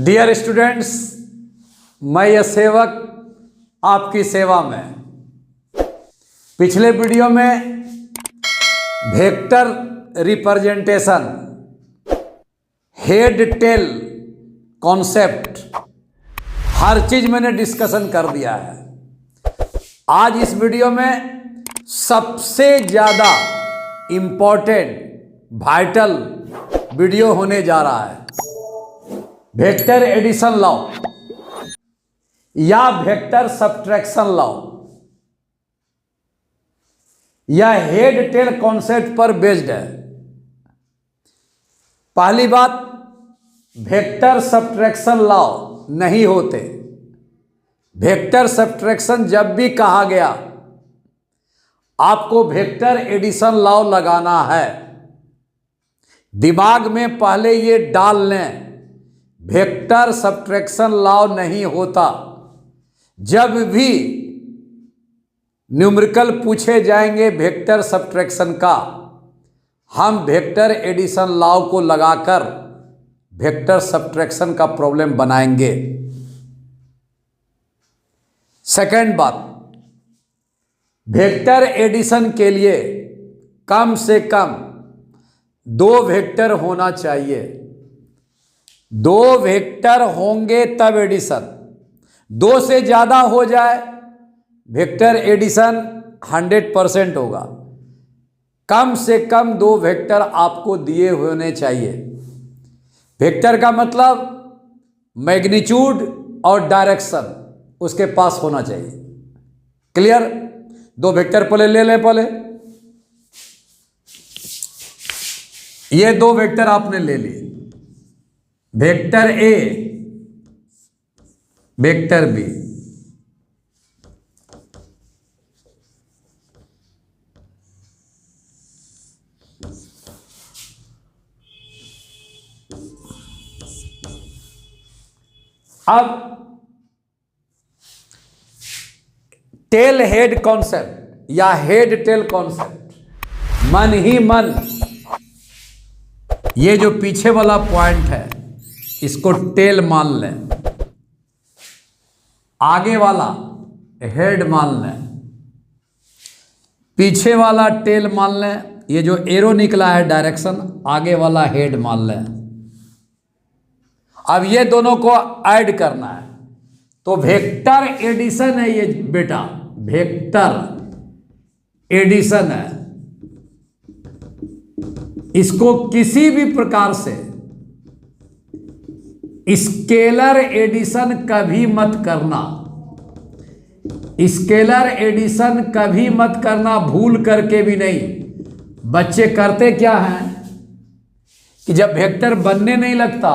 Dear students, मैं यह सेवक आपकी सेवा में। पिछले वीडियो में vector representation, head tail concept, हर चीज मैंने डिस्कशन कर दिया है। आज इस वीडियो में सबसे ज़्यादा इम्पोर्टेंट वाइटल वीडियो होने जा रहा है। वेक्टर एडिशन लॉ या वेक्टर सब्ट्रैक्शन लॉ, यह हेड टेल कॉन्सेप्ट पर बेस्ड है। पहली बात, वेक्टर सब्ट्रैक्शन लॉ नहीं होते। वेक्टर सब्ट्रैक्शन जब भी कहा गया, आपको वेक्टर एडिशन लॉ लगाना है। दिमाग में पहले ये डाल लें, वेक्टर सब्ट्रैक्शन लॉ नहीं होता। जब भी न्यूमेरिकल पूछे जाएंगे वेक्टर सब्ट्रैक्शन का, हम वेक्टर एडिशन लॉ को लगाकर वेक्टर सब्ट्रैक्शन का प्रॉब्लम बनाएंगे। सेकंड बात, वेक्टर एडिशन के लिए कम से कम 2 वेक्टर होना चाहिए। 2 वेक्टर होंगे तब एडिशन। 2 से ज़्यादा हो जाए, वेक्टर एडिशन 100% होगा। कम से कम 2 वेक्टर आपको दिए होने चाहिए। वेक्टर का मतलब मैग्नीट्यूड और डायरेक्शन उसके पास होना चाहिए। क्लियर? 2 वेक्टर पहले ले लें। पहले ये 2 वेक्टर आपने ले लिए, वेक्टर ए, वेक्टर बी। अब टेल हेड कॉन्सेप्ट या हेड टेल कॉन्सेप्ट, मन ही मन ये जो पीछे वाला पॉइंट है इसको टेल मान लें, आगे वाला हेड मान लें, पीछे वाला टेल मान लें, ये जो एरो निकला है डायरेक्शन, आगे वाला हेड मान लें। अब ये दोनों को ऐड करना है तो वेक्टर एडिशन है ये बेटा, वेक्टर एडिशन है। इसको किसी भी प्रकार से स्केलर एडिशन कभी मत करना। स्केलर एडिशन कभी मत करना, भूल करके भी नहीं। बच्चे करते क्या हैं कि जब वेक्टर बनने नहीं लगता,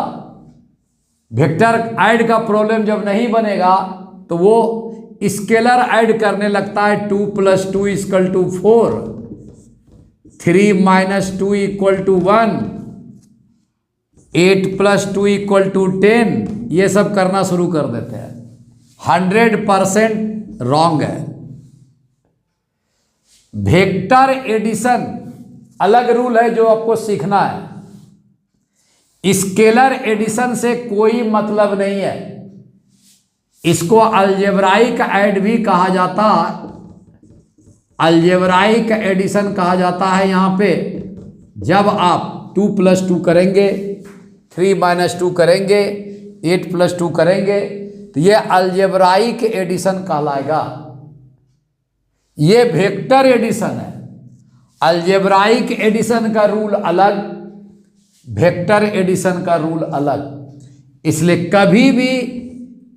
वेक्टर ऐड का प्रॉब्लम जब नहीं बनेगा तो वो स्केलर ऐड करने लगता है। 2 + 2 = 4, 3 - 2 = 1, 8 + 2 = 10, ये सब करना शुरू कर देते हैं। 100% रॉन्ग है। वेक्टर एडिशन अलग रूल है जो आपको सीखना है। स्केलर एडिशन से कोई मतलब नहीं है। इसको अलजेब्राइक ऐड भी कहा जाता है, अलजेब्राइक एडिशन कहा जाता है। यहाँ पे जब आप 2 + 2 करेंगे, 3 - 2 करेंगे, 8 + 2 करेंगे तो ये अलजेब्राइक एडिशन कहलाएगा। ये वेक्टर एडिशन है। अलजेब्राइक एडिशन का रूल अलग, वेक्टर एडिशन का रूल अलग। इसलिए कभी भी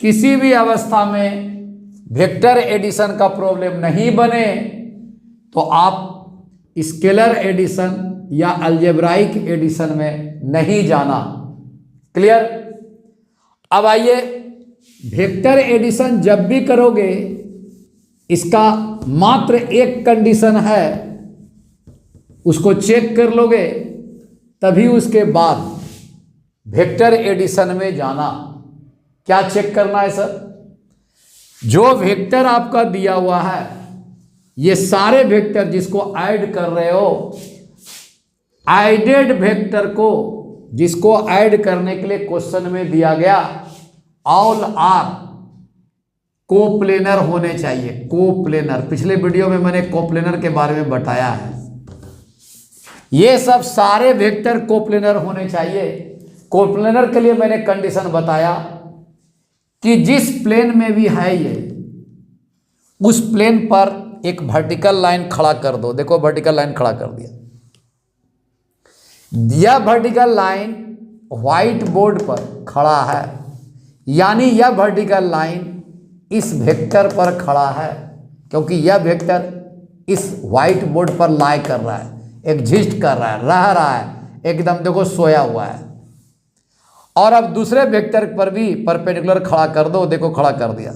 किसी भी अवस्था में वेक्टर एडिशन का प्रॉब्लम नहीं बने तो आप स्केलर एडिशन या अलजेब्राइक एडिशन में नहीं जाना। क्लियर? अब आइए, वेक्टर एडिशन जब भी करोगे इसका मात्र एक कंडीशन है, उसको चेक कर लोगे तभी उसके बाद वेक्टर एडिशन में जाना। क्या चेक करना है सर? जो वेक्टर आपका दिया हुआ है, ये सारे वेक्टर जिसको ऐड कर रहे हो, ऐडेड वेक्टर को जिसको ऐड करने के लिए क्वेश्चन में दिया गया ऑल आर कोप्लेनर होने चाहिए। कोप्लेनर, पिछले वीडियो में मैंने कोप्लेनर के बारे में बताया है। ये सब सारे वेक्टर कोप्लेनर होने चाहिए। कोप्लेनर के लिए मैंने कंडीशन बताया कि जिस प्लेन में भी है ये, उस प्लेन पर एक वर्टिकल लाइन खड़ा कर दो। देखो वर्टिकल लाइन खड़ा कर दिया। यह वर्टिकल लाइन व्हाइट बोर्ड पर खड़ा है, यानी यह वर्टिकल लाइन इस वेक्टर पर खड़ा है, क्योंकि यह वेक्टर इस व्हाइट बोर्ड पर लाई कर रहा है, एग्जिस्ट कर रहा है, रह रहा है, एकदम देखो सोया हुआ है। और अब दूसरे वेक्टर पर भी परपेंडिकुलर खड़ा कर दो। देखो खड़ा कर दिया।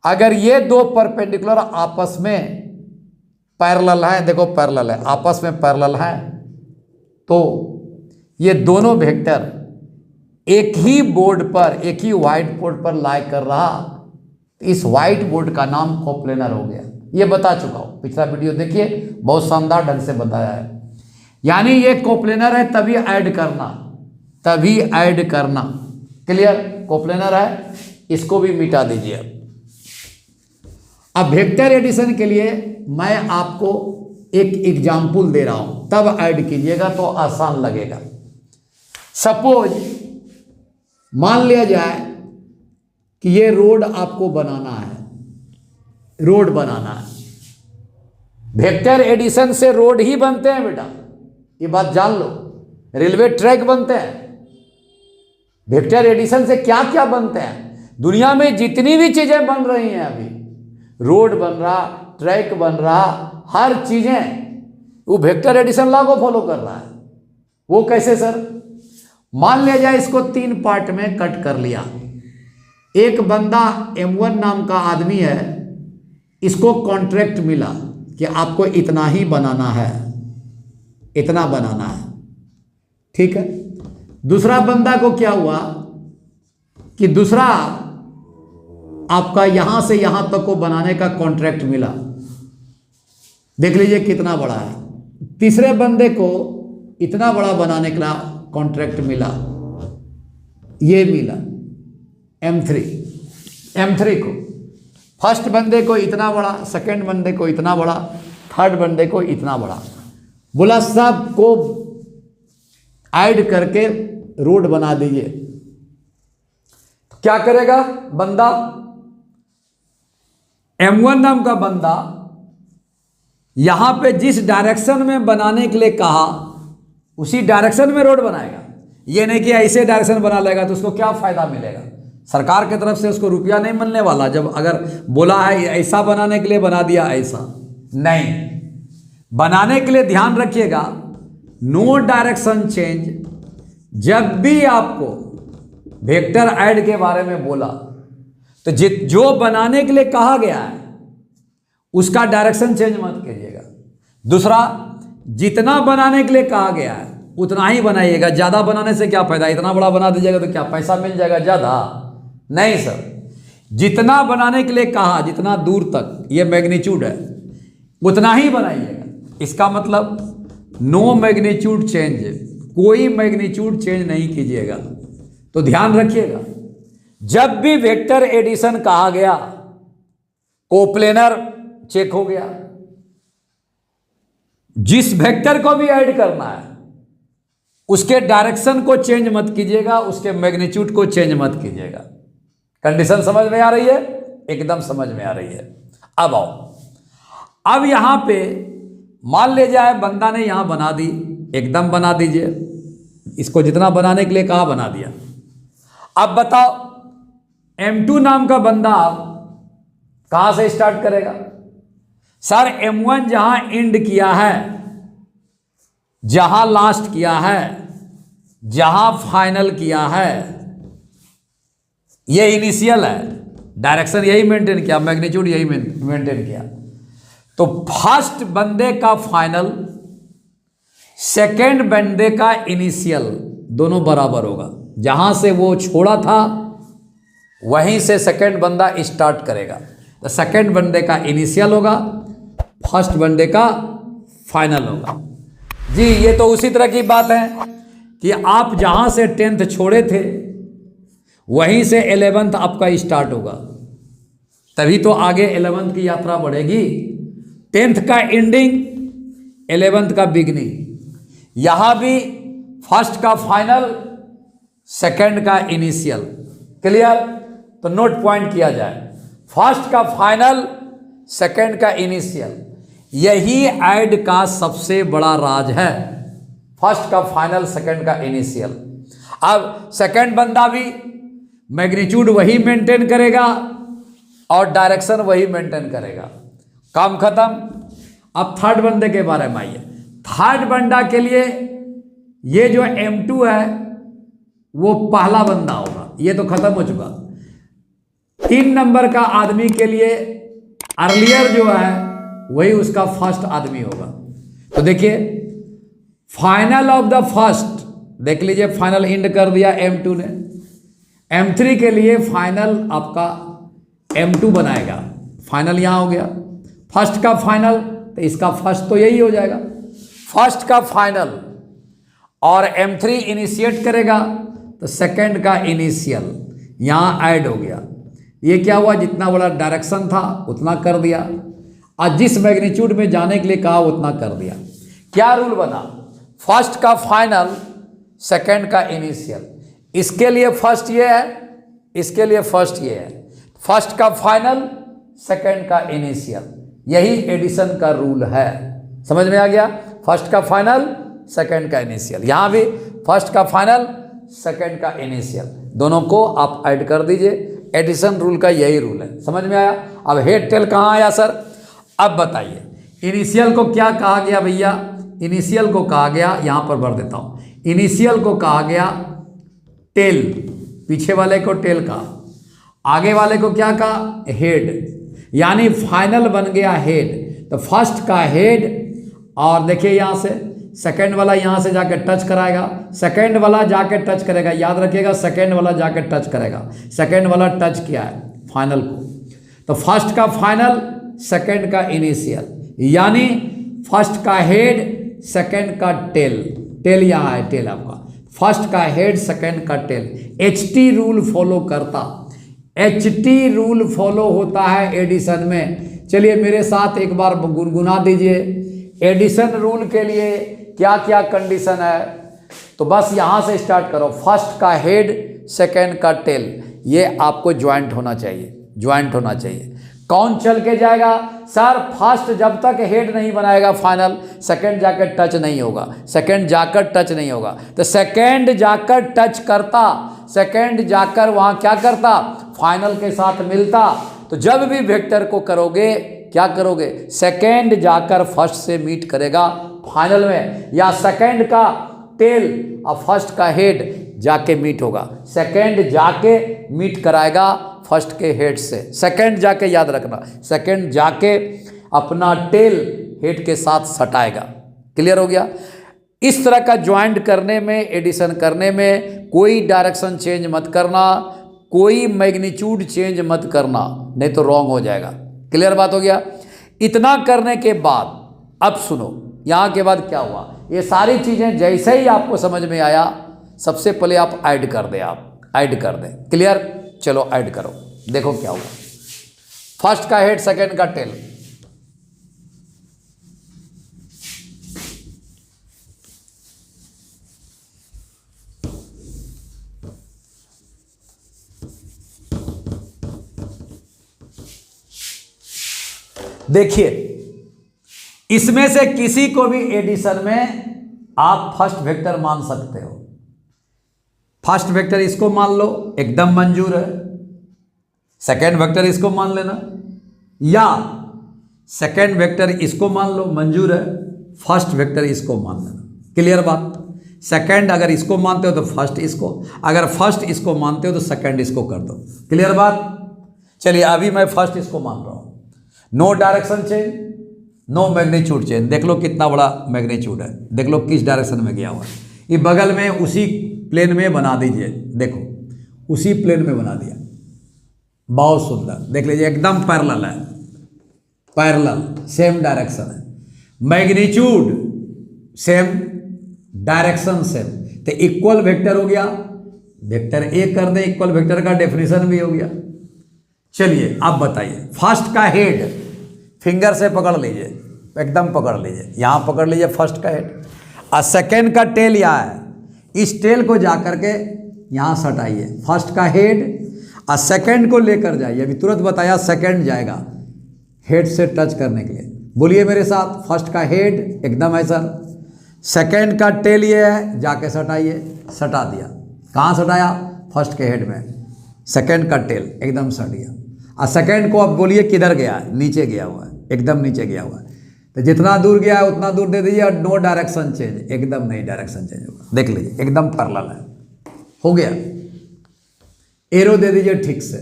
अगर ये दो परपेंडिकुलर आपस में पैरेलल है, देखो पैरेलल है, आपस में पैरेलल है, तो ये दोनों वेक्टर एक ही बोर्ड पर, एक ही व्हाइट बोर्ड पर लाई कर रहा, इस व्हाइट बोर्ड का नाम कोप्लेनर हो गया। ये बता चुका हूं, पिछला वीडियो देखिए, बहुत शानदार ढंग से बताया है। यानी ये कोप्लेनर है, तभी ऐड करना, तभी ऐड करना। क्लियर? कोप्लेनर है, इसको भी मिटा दीजिए। अब वेक्टर एडिशन के लिए मैं आपको एक एग्जाम्पल दे रहा हूं, तब ऐड कीजिएगा तो आसान लगेगा। सपोज मान लिया जाए कि ये रोड आपको बनाना है, रोड बनाना है। वेक्टर एडिशन से रोड ही बनते हैं बेटा, ये बात जान लो। रेलवे ट्रैक बनते हैं। वेक्टर एडिशन से क्या क्या बनते हैं? दुनिया में जितनी भी चीजें बन रही हैं अभी, रोड बन रहा, ट्रैक बन रहा, हर चीजें वो वेक्टर एडिशन लॉ को फॉलो कर रहा है। वो कैसे सर? मान लिया जाए इसको 3 पार्ट में कट कर लिया। एक बंदा M1 नाम का आदमी है, इसको कॉन्ट्रैक्ट मिला कि आपको इतना ही बनाना है, इतना बनाना है, ठीक है। दूसरा बंदा को क्या हुआ कि दूसरा आपका यहां से यहां तक को बनाने का कॉन्ट्रैक्ट मिला, देख लीजिए कितना बड़ा है। तीसरे बंदे को इतना बड़ा बनाने का कॉन्ट्रैक्ट मिला, ये मिला M3 को। फर्स्ट बंदे को इतना बड़ा, सेकंड बंदे को इतना बड़ा, थर्ड बंदे को इतना बड़ा, बोला सब को ऐड करके रोड बना दीजिए। क्या करेगा बंदा? M1 नाम का बंदा यहां पे जिस डायरेक्शन में बनाने के लिए कहा, उसी डायरेक्शन में रोड बनाएगा। ये नहीं कि ऐसे डायरेक्शन बना लेगा तो उसको क्या फायदा मिलेगा? सरकार की तरफ से उसको रुपया नहीं मिलने वाला। जब अगर बोला है ऐसा बनाने के लिए बना दिया, ऐसा नहीं बनाने के लिए। ध्यान रखिएगा, नो डायरेक्शन चेंज। जब भी आपको वेक्टर ऐड के बारे में बोला तो जो बनाने के लिए कहा गया है उसका डायरेक्शन चेंज मत कीजिएगा। दूसरा, जितना बनाने के लिए कहा गया है उतना ही बनाइएगा। ज़्यादा बनाने से क्या फायदा? इतना बड़ा बना दीजिएगा तो क्या पैसा मिल जाएगा ज़्यादा? नहीं सर, जितना बनाने के लिए कहा, जितना दूर तक ये मैग्नीट्यूड है उतना ही बनाइएगा। इसका मतलब नो मैग्नीट्यूड चेंज, कोई मैग्नीट्यूड चेंज नहीं कीजिएगा। तो ध्यान रखिएगा, जब भी वेक्टर एडिशन कहा गया, कोप्लेनर चेक हो गया। जिस वेक्टर को भी ऐड करना है उसके डायरेक्शन को चेंज मत कीजिएगा, उसके मैग्नीट्यूड को चेंज मत कीजिएगा। कंडीशन समझ में आ रही है? एकदम समझ में आ रही है। अब आओ, अब यहां पे मान ले जाए बंदा ने यहां बना दी, एकदम बना दीजिए। इसको जितना बनाने के लिए कहा बना दिया। अब बताओ, M2 नाम का बंदा कहां से स्टार्ट करेगा? सर M1 जहां एंड किया है, जहां लास्ट किया है, जहां फाइनल किया है, ये इनिशियल है। डायरेक्शन यही मेंटेन किया, मैग्नीट्यूड यही मेंटेन किया। तो फर्स्ट बंदे का फाइनल, सेकंड बंदे का इनिशियल, दोनों बराबर होगा। जहां से वो छोड़ा था वहीं से सेकंड बंदा स्टार्ट करेगा। तो सेकंड बंदे का इनिशियल होगा, फर्स्ट बंदे का फाइनल होगा। जी, ये तो उसी तरह की बात है कि आप जहां से 10th छोड़े थे वहीं से 11th आपका स्टार्ट होगा, तभी तो आगे 11th की यात्रा बढ़ेगी। 10th का एंडिंग, 11th का बिगनिंग। यहां भी फर्स्ट का फाइनल, सेकंड का इनिशियल। क्लियर? तो नोट पॉइंट किया जाए, फर्स्ट का फाइनल, सेकंड का इनिशियल, यही ऐड का सबसे बड़ा राज है। फर्स्ट का फाइनल, सेकंड का इनिशियल। अब सेकंड बंदा भी मैग्नीट्यूड वही मेंटेन करेगा और डायरेक्शन वही मेंटेन करेगा। काम खत्म। अब थर्ड बंदे के बारे में आइए। थर्ड बंदा के लिए ये जो M2 है वो पहला बंदा होगा, ये तो खत्म हो चुका। 3 नंबर का आदमी के लिए अर्लियर जो है वही उसका फर्स्ट आदमी होगा। तो देखिए, फाइनल ऑफ द फर्स्ट, देख लीजिए फाइनल इंड कर दिया M2 ने। M3 के लिए फाइनल आपका M2 बनाएगा, फाइनल यहां हो गया। फर्स्ट का फाइनल, तो इसका फर्स्ट तो यही हो जाएगा, फर्स्ट का फाइनल, और M3 इनिशिएट करेगा तो सेकंड का इनिशियल यहां ऐड हो गया। ये क्या हुआ, जितना बड़ा डायरेक्शन था उतना कर दिया, और जिस मैग्नीट्यूड में जाने के लिए कहा उतना कर दिया। क्या रूल बना, फर्स्ट का फाइनल, सेकंड का इनिशियल। इसके लिए फर्स्ट ये है, इसके लिए फर्स्ट ये है, फर्स्ट का फाइनल, सेकंड का इनिशियल, यही एडिशन का रूल है। समझ में आ गया? फर्स्ट का फाइनल, सेकंड का इनिशियल। यहां भी फर्स्ट का फाइनल, सेकंड का इनिशियल, दोनों को आप ऐड कर दीजिए। एडिशन रूल का यही रूल है। समझ में आया? अब हेड टेल कहाँ आया सर? अब बताइए, इनिशियल को क्या कहा गया भैया? इनिशियल को कहा गया, यहां पर भर देता हूं, इनिशियल को कहा गया टेल, पीछे वाले को टेल कहा, आगे वाले को क्या कहा? हेड। यानी फाइनल बन गया हेड। तो फर्स्ट का हेड, और देखिए यहां से सेकंड वाला यहां से जाकर टच कराएगा, सेकंड वाला जाकर टच करेगा, याद रखिएगा सेकंड वाला जाकर टच करेगा। सेकंड वाला टच किया है फाइनल को, तो फर्स्ट का फाइनल, सेकंड का इनिशियल, यानी फर्स्ट का हेड, सेकंड का टेल। टेल यहाँ है, टेल आपका, फर्स्ट का हेड, सेकंड का टेल। HT रूल फॉलो करता, HT रूल फॉलो होता है एडिशन में। चलिए मेरे साथ एक बार गुनगुना दीजिए, एडिशन रूल के लिए क्या क्या कंडीशन है। तो बस यहां से स्टार्ट करो, फर्स्ट का हेड, सेकंड का टेल, ये आपको ज्वाइंट होना चाहिए, ज्वाइंट होना चाहिए। कौन चल के जाएगा सर? फर्स्ट जब तक हेड नहीं बनाएगा फाइनल, सेकंड जाकर टच नहीं होगा, सेकंड जाकर टच नहीं होगा। तो सेकंड जाकर टच करता, सेकंड जाकर वहां क्या करता? फाइनल के साथ मिलता। तो जब भी वेक्टर को करोगे क्या करोगे? सेकंड जाकर फर्स्ट से मीट करेगा फाइनल में, या सेकंड का टेल और फर्स्ट का हेड जाके मीट होगा। सेकंड जाके मीट कराएगा फर्स्ट के हेड से, सेकंड जाके, याद रखना, सेकंड जाके अपना टेल हेड के साथ सटाएगा। क्लियर हो गया? इस तरह का ज्वाइंट करने में, एडिशन करने में कोई डायरेक्शन चेंज मत करना, कोई मैग्नीट्यूड चेंज मत करना, नहीं तो रॉन्ग हो जाएगा। क्लियर बात हो गया? इतना करने के बाद अब सुनो, यहाँ के बाद क्या हुआ। ये सारी चीज़ें जैसे ही आपको समझ में आया, सबसे पहले आप ऐड कर दें, आप ऐड कर दें। क्लियर? चलो ऐड करो, देखो क्या हुआ। फर्स्ट का हेड, सेकंड का टेल, देखिए इसमें से किसी को भी एडिशन में आप फर्स्ट वेक्टर मान सकते हो। फर्स्ट वेक्टर इसको मान लो, एकदम मंजूर है। सेकंड वेक्टर इसको मान लेना, या सेकंड वेक्टर इसको मान लो, मंजूर है। फर्स्ट वेक्टर इसको मान लेना। क्लियर बात? सेकंड अगर इसको मानते हो तो फर्स्ट इसको, अगर फर्स्ट इसको मानते हो तो सेकंड इसको कर दो। क्लियर बात? चलिए अभी मैं फर्स्ट इसको मान रहा हूं, no direction change, no magnitude change. देख लो कितना बड़ा मैग्नीट्यूड है, देख लो किस डायरेक्शन में गया हुआ है। ये बगल में उसी प्लेन में बना दीजिए, देखो उसी प्लेन में बना दिया, बहुत सुंदर। देख लीजिए एकदम पैरेलल है, पैरेलल, सेम डायरेक्शन है, मैग्नीट्यूड सेम, डायरेक्शन सेम। तो इक्वल वेक्टर हो गया, वेक्टर ए कर दे, इक्वल वेक्टर का डेफिनेशन भी हो गया। चलिए आप बताइए, फर्स्ट का हेड फिंगर से पकड़ लीजिए, एकदम पकड़ लीजिए, यहाँ पकड़ लीजिए फर्स्ट का हेड, और सेकेंड का टेल यहाँ है, इस टेल को जा करके यहाँ सटाइए, फर्स्ट का हेड और सेकेंड को लेकर जाइए, अभी तुरंत बताया सेकेंड जाएगा हेड से टच करने के लिए, बोलिए मेरे साथ, फर्स्ट का हेड एकदम है सर, सेकेंड का टेल ये है, जाके सटाइए, सटा दिया, कहाँ सटाया, फर्स्ट के हेड में, सेकेंड का टेल एकदम सट गया, और सेकेंड को अब बोलिए किधर गया है, नीचे गया हुआ है, एकदम नीचे गया हुआ है, तो जितना दूर गया है उतना दूर दे दीजिए, और नो डायरेक्शन चेंज, एकदम नहीं डायरेक्शन चेंज होगा, देख लीजिए एकदम पैरेलल है, हो गया, एरो दे दीजिए ठीक से,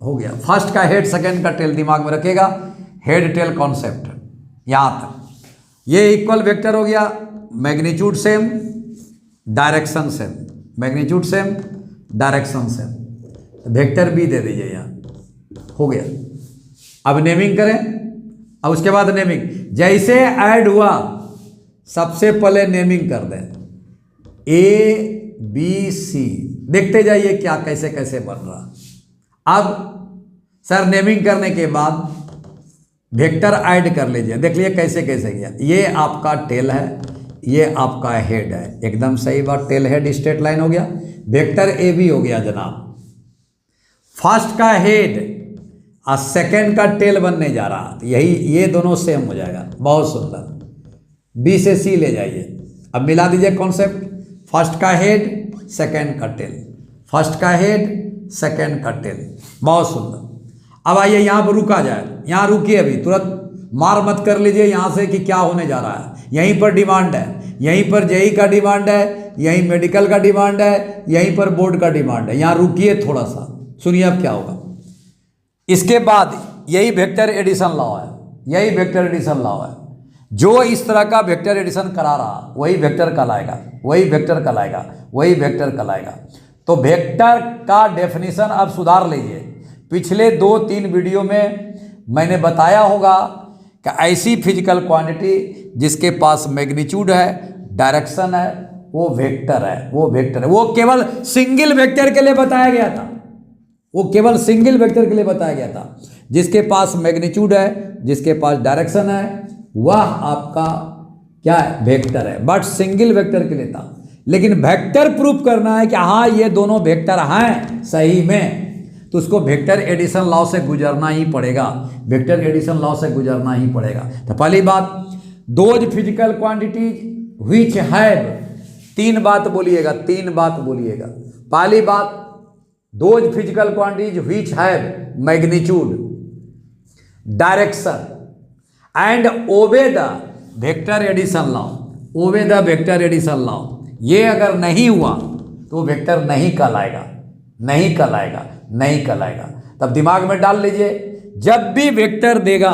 हो गया, फर्स्ट का हेड सेकेंड का टेल दिमाग में रखिएगा, हेड टेल कॉन्सेप्ट यहाँ तक, ये इक्वल वेक्टर हो गया, magnitude same, direction same, magnitude same, direction same, vector B दे दीजिए यहाँ, हो गया। अब नेमिंग करें, अब उसके बाद नेमिंग, जैसे ऐड हुआ सबसे पहले नेमिंग कर दें, ए बी सी, देखते जाइए क्या कैसे कैसे बन रहा। अब सर नेमिंग करने के बाद वेक्टर ऐड कर लीजिए, देख लीजिए कैसे कैसे गया, ये आपका टेल है, ये आपका हेड है, एकदम सही बात, टेल हेड स्ट्रेट लाइन हो गया, वेक्टर ए बी हो गया जनाब, फर्स्ट का हेड और सेकेंड का टेल बनने जा रहा, तो यही ये दोनों सेम हो जाएगा, बहुत सुंदर, बी से सी ले जाइए, अब मिला दीजिए कॉन्सेप्ट, फर्स्ट का हेड सेकेंड का टेल, फर्स्ट का हेड सेकेंड का टेल, बहुत सुंदर। अब आइए यहाँ पर रुका जाए, यहाँ रुकिए, अभी तुरंत मार मत कर लीजिए यहाँ से कि क्या होने जा रहा है, यहीं पर डिमांड है, यहीं पर जेई का डिमांड है, यहीं मेडिकल का डिमांड है, यहीं पर बोर्ड का डिमांड है, यहाँ रुकिए थोड़ा सा, सुनिए अब क्या होगा। इसके बाद यही वेक्टर एडिशन लॉ है, यही वेक्टर एडिशन लॉ है, जो इस तरह का वेक्टर एडिशन करा रहा वही वेक्टर कहलाएगा, वही वेक्टर कहलाएगा, वही वेक्टर कहलाएगा। तो वेक्टर का डेफिनेशन अब सुधार लीजिए, पिछले 2-3 वीडियो में मैंने बताया होगा कि ऐसी फिजिकल क्वांटिटी जिसके पास मैग्नीट्यूड है, डायरेक्शन है, वो वेक्टर है, वो वेक्टर है, वो केवल सिंगल वेक्टर के लिए बताया गया था, वो केवल सिंगल वेक्टर के लिए बताया गया था, जिसके पास मैग्नीट्यूड है, जिसके पास डायरेक्शन है, वह आपका क्या है, वेक्टर है, बट सिंगल वेक्टर के लिए था। लेकिन वेक्टर प्रूफ करना है कि हाँ ये दोनों वेक्टर हैं सही में, तो उसको वेक्टर एडिशन लॉ से गुजरना ही पड़ेगा, वेक्टर एडिशन लॉ से गुजरना ही पड़ेगा। तो पहली बात, those physical quantities which have, 3 बात बोलिएगा, 3 बात बोलिएगा। पहली बात, those physical quantities which have magnitude, direction and obey the vector addition law, obey the vector addition law, ये अगर नहीं हुआ तो वेक्टर नहीं कहलाएगा, नहीं कहलाएगा, नहीं कहलाएगा। तब दिमाग में डाल लीजिए, जब भी वेक्टर देगा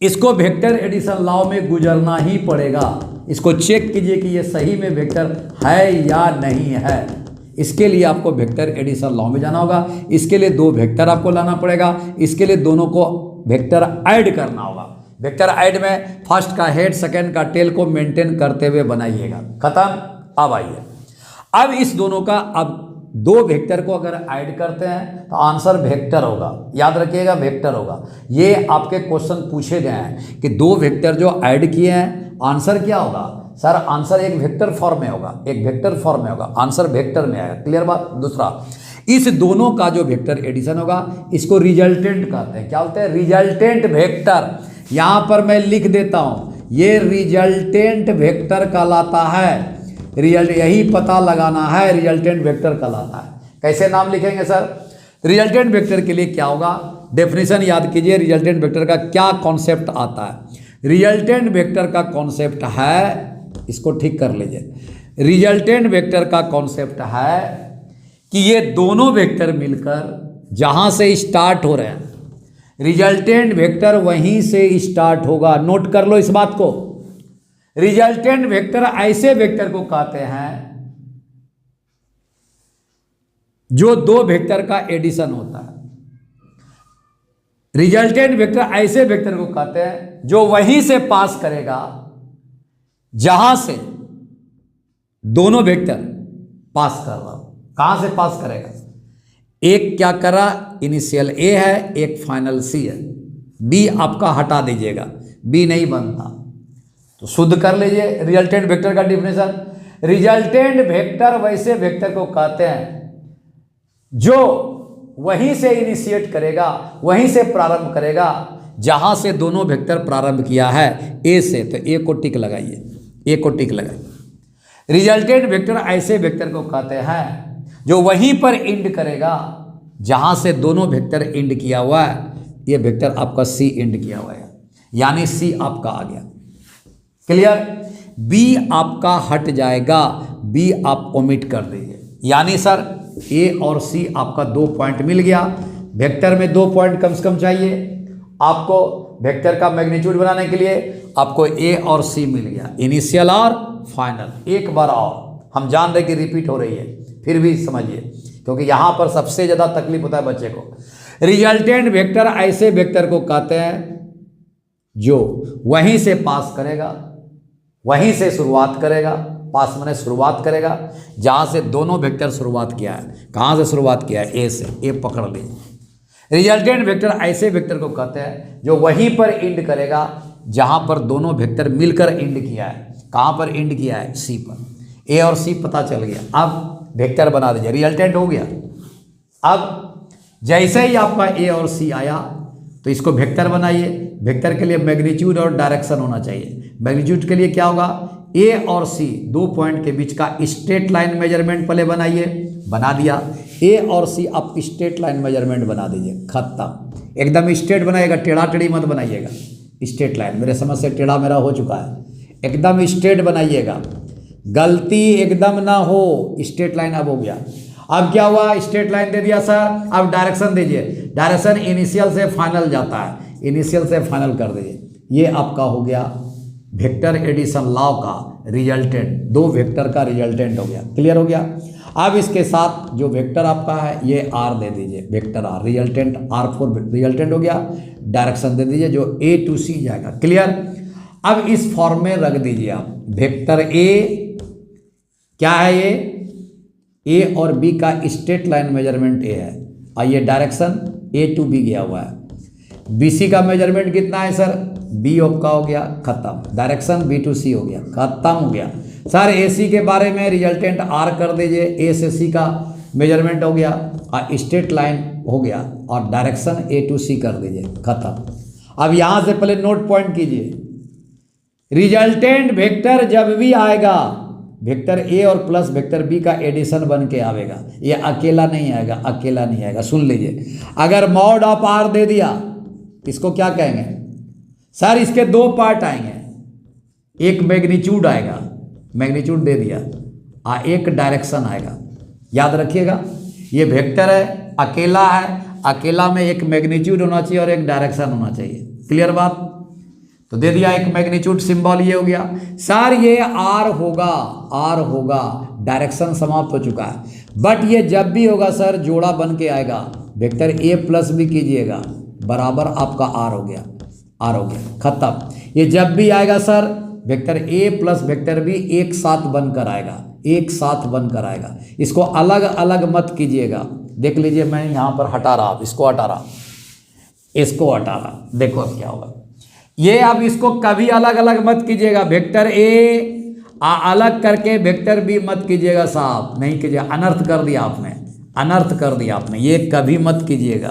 इसको वेक्टर एडिशन लॉ में गुजरना ही पड़ेगा, इसको चेक कीजिए कि ये सही में वेक्टर है या नहीं है। इसके लिए आपको वेक्टर एडिशन लॉ में जाना होगा, इसके लिए 2 वेक्टर आपको लाना पड़ेगा, इसके लिए दोनों को वेक्टर ऐड करना होगा। वेक्टर ऐड में फर्स्ट का हेड सेकेंड का टेल को मेंटेन करते हुए बनाइएगा, खत्म। अब आइए, अब इस दोनों का, अब 2 वेक्टर को अगर ऐड करते हैं तो आंसर वेक्टर होगा, याद रखिएगा वेक्टर होगा। ये आपके क्वेश्चन पूछे गए हैं कि 2 वेक्टर जो ऐड किए हैं आंसर क्या होगा, सर आंसर एक वेक्टर फॉर्म में होगा, एक वेक्टर फॉर्म में होगा, आंसर वेक्टर में आएगा, क्लियर बात। दूसरा, इस दोनों का जो वेक्टर एडिशन होगा इसको रिजल्टेंट कहते हैं, क्या बोलते हैं, रिजल्टेंट वेक्टर। यहाँ पर मैं लिख देता हूँ, ये रिजल्टेंट वेक्टर कहलाता है, रिजल्ट यही पता लगाना है, रिजल्टेंट वेक्टर कहलाता है। कैसे नाम लिखेंगे सर, रिजल्टेंट वेक्टर के लिए क्या होगा, डेफिनेशन याद कीजिए, रिजल्टेंट वेक्टर का क्या कॉन्सेप्ट आता है। रिजल्टेंट वेक्टर का कॉन्सेप्ट है, इसको ठीक कर लीजिए, रिजल्टेंट वेक्टर का कॉन्सेप्ट है कि ये दोनों वेक्टर मिलकर जहाँ से स्टार्ट हो रहे हैं, रिजल्टेंट वेक्टर वहीं से स्टार्ट होगा। नोट कर लो इस बात को, रिजल्टेंट वेक्टर ऐसे वेक्टर को कहते हैं जो 2 वेक्टर का एडिशन होता है। रिजल्टेंट वेक्टर ऐसे वेक्टर को कहते हैं जो वहीं से पास करेगा जहां से दोनों वेक्टर पास कर रहा हूँ। कहाँ से पास करेगा? एक क्या करा, इनिशियल ए है, एक फाइनल सी है। बी आपका हटा दीजिएगा, बी नहीं बनता, तो शुद्ध कर लीजिए रिजल्टेंट वेक्टर का डिफिनेशन। रिजल्टेंट वेक्टर वैसे वेक्टर को कहते हैं जो वहीं से इनिशिएट करेगा, वहीं से प्रारंभ करेगा जहां से दोनों वेक्टर प्रारंभ किया है, ए से। तो ए को टिक लगाइए, ए को टिक लगाइए। रिजल्टेंट वेक्टर ऐसे वेक्टर को कहते हैं जो वहीं पर एंड करेगा जहां से दोनों वेक्टर एंड किया हुआ है। ये वेक्टर आपका सी एंड किया हुआ है, यानी सी आपका आ गया। क्लियर? बी आपका हट जाएगा, बी आप ओमिट कर दीजिए, यानी सर ए और सी आपका 2 पॉइंट मिल गया। वेक्टर में 2 पॉइंट कम से कम चाहिए आपको। वेक्टर का मैग्नीट्यूड बनाने के लिए आपको ए और सी मिल गया, इनिशियल और फाइनल। एक बार और, हम जान रहे कि रिपीट हो रही है, फिर भी समझिए, क्योंकि यहाँ पर सबसे ज़्यादा तकलीफ होता है बच्चे को। रिजल्टेंट वेक्टर ऐसे वेक्टर को कहते हैं जो वहीं से पास करेगा, वहीं से शुरुआत करेगा। पास मैंने शुरुआत करेगा जहाँ से दोनों वेक्टर शुरुआत किया है। कहाँ से शुरुआत किया है? ए से। ए पकड़ लीजिए। रिजल्टेंट वेक्टर ऐसे वेक्टर को कहते हैं जो वहीं पर एंड करेगा जहाँ पर दोनों वेक्टर मिलकर एंड किया है। कहाँ पर एंड किया है? सी पर। ए और सी पता चल गया, अब वेक्टर बना दीजिए, रिजल्टेंट हो गया। अब जैसे ही आपका ए और सी आया तो इसको वेक्टर बनाइए। वेक्टर के लिए मैग्नीट्यूड और डायरेक्शन होना चाहिए। मैग्नीट्यूड के लिए क्या होगा? ए और सी 2 पॉइंट के बीच का स्ट्रेट लाइन मेजरमेंट पहले बनाइए। बना दिया। ए और सी आप स्ट्रेट लाइन मेजरमेंट बना दीजिए, खत्म। एकदम स्ट्रेट बनाइएगा, टेढ़ा टेढ़ी मत बनाइएगा। स्ट्रेट लाइन, मेरे समझ से टेढ़ा मेरा हो चुका है, एकदम स्ट्रेट बनाइएगा, गलती एकदम ना हो। स्ट्रेट लाइन अब हो गया। अब क्या हुआ? स्ट्रेट लाइन दे दिया सर, अब डायरेक्शन दीजिए। डायरेक्शन इनिशियल से फाइनल जाता है, इनिशियल से फाइनल कर दीजिए। ये आपका हो गया वेक्टर एडिशन लॉ का रिजल्टेंट, 2 वेक्टर का रिजल्टेंट हो गया। क्लियर हो गया? अब इसके साथ जो वेक्टर आपका है ये आर दे दीजिए, vector are, resultant R4 resultant हो गया। डायरेक्शन दे दीजिए जो A to C जाएगा। क्लियर? अब इस फॉर्म में रख दीजिए आप, वेक्टर ए क्या है? ये ए और बी का स्ट्रेट लाइन मेजरमेंट ए है, और ये डायरेक्शन A to B गया हुआ है। BC का मेजरमेंट कितना है सर? बी का हो गया, खत्म। डायरेक्शन B to C हो गया, खत्म हो गया। सर AC के बारे में रिजल्टेंट R कर दीजिए, A से C का मेजरमेंट हो गया और स्ट्रेट लाइन हो गया, और डायरेक्शन A to C कर दीजिए, खत्म। अब यहाँ से पहले नोट पॉइंट कीजिए, रिजल्टेंट वेक्टर जब भी आएगा वेक्टर ए और प्लस वेक्टर बी का एडिशन बन के आएगा। ये अकेला नहीं आएगा, अकेला नहीं आएगा। सुन लीजिए, अगर मॉड ऑफ आर दे दिया, इसको क्या कहेंगे सर? इसके 2 पार्ट आएंगे, एक मैग्नीट्यूड आएगा, मैग्नीट्यूड दे दिया, और एक डायरेक्शन आएगा। याद रखिएगा, ये वेक्टर है, अकेला है, अकेला में एक मैग्नीट्यूड होना चाहिए और एक डायरेक्शन होना चाहिए। क्लियर बात? तो दे दिया एक मैग्नीट्यूड सिंबल, ये हो गया सर, ये आर होगा, आर होगा, डायरेक्शन समाप्त हो चुका है। बट ये जब भी होगा सर जोड़ा बन के आएगा, वेक्टर ए प्लस बी कीजिएगा, बराबर आपका आर हो गया, आर हो गया, खत्म। ये जब भी आएगा sir vector A plus vector B एक साथ बनकर आएगा, एक साथ बनकर आएगा। इसको अलग अलग मत कीजिएगा। देख लीजिए, मैं यहाँ पर हटा रहा, इसको हटा रहा, इसको हटा रहा, देखो अब क्या होगा। ये अब इसको कभी अलग अलग मत कीजिएगा, वेक्टर ए अलग करके वेक्टर बी मत कीजिएगा साहब, नहीं कीजिएगा, अनर्थ कर दिया आपने, अनर्थ कर दिया आपने। ये कभी मत कीजिएगा,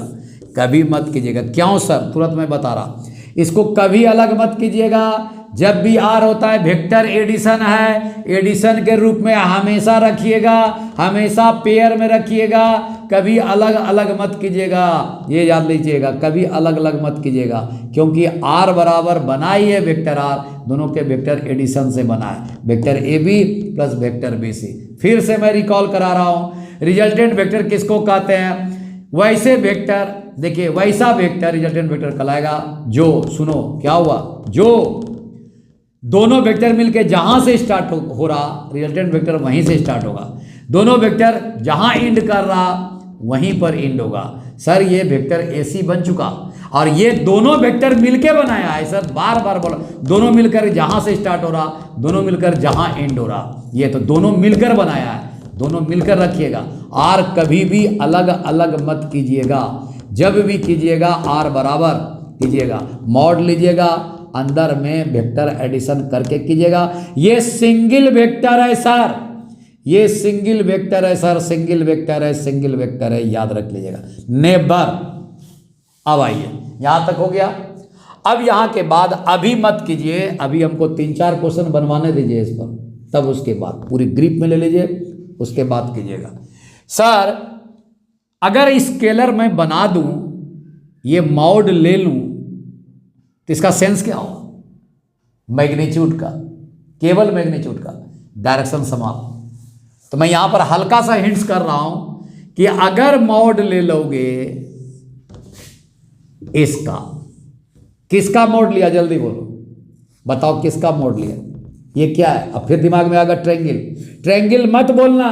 कभी मत कीजिएगा। क्यों सर? तुरंत मैं बता रहा, इसको कभी अलग मत कीजिएगा। जब भी आर होता है वेक्टर एडिशन है, एडिशन के रूप में हमेशा रखिएगा, हमेशा पेयर में रखिएगा, कभी अलग अलग मत कीजिएगा। ये याद लीजिएगा, कभी अलग अलग मत कीजिएगा, क्योंकि आर बराबर बना ही है वेक्टर आर, दोनों के वेक्टर एडिशन से बना है, vector A B plus vector B C. फिर से मैं रिकॉल करा रहा हूँ, रिजल्टेंट वेक्टर किसको कहते हैं? वैसे वेक्टर, देखिए वैसा वेक्टर रिजल्टेंट वेक्टर कहलाएगा जो, सुनो क्या हुआ, जो दोनों वेक्टर मिलके जहां से स्टार्ट हो रहा, रिजल्टेंट वेक्टर वहीं से स्टार्ट होगा। दोनों वेक्टर जहां एंड कर रहा वहीं पर एंड होगा। सर ये वेक्टर AC बन चुका, और ये दोनों वेक्टर मिलके बनाया है सर, बार बार बोला, दोनों मिलकर जहां से स्टार्ट हो रहा, दोनों मिलकर जहां एंड हो रहा, ये तो दोनों मिलकर बनाया है, दोनों मिलकर रखिएगा। आर कभी भी अलग अलग मत कीजिएगा, जब भी कीजिएगा आर बराबर कीजिएगा, मॉड लीजिएगा, अंदर में वेक्टर एडिशन करके कीजिएगा। ये सिंगल वेक्टर है सर, ये सिंगल वेक्टर है सर, सिंगल वेक्टर है, सिंगल वेक्टर है, याद रख लीजिएगा, नेबर। अब आइए यहां तक हो गया। अब यहां के बाद अभी मत कीजिए, अभी हमको 3-4 क्वेश्चन बनवाने दीजिए इस पर, तब उसके बाद पूरी ग्रिप में ले लीजिए, उसके बाद कीजिएगा। सर अगर स्केलर मैं बना दूं, ये मॉड ले लूं, तो इसका सेंस क्या होगा? मैग्नीट्यूड का, केवल मैग्नीट्यूड का, डायरेक्शन समाप्त। तो मैं यहां पर हल्का सा हिंट्स कर रहा हूं कि अगर मॉड ले लोगे इसका, किसका मॉड लिया, जल्दी बोलो, बताओ किसका मॉड लिया? ये क्या है? अब फिर दिमाग में आएगा ट्रायंगल, ट्रायंगल मत बोलना,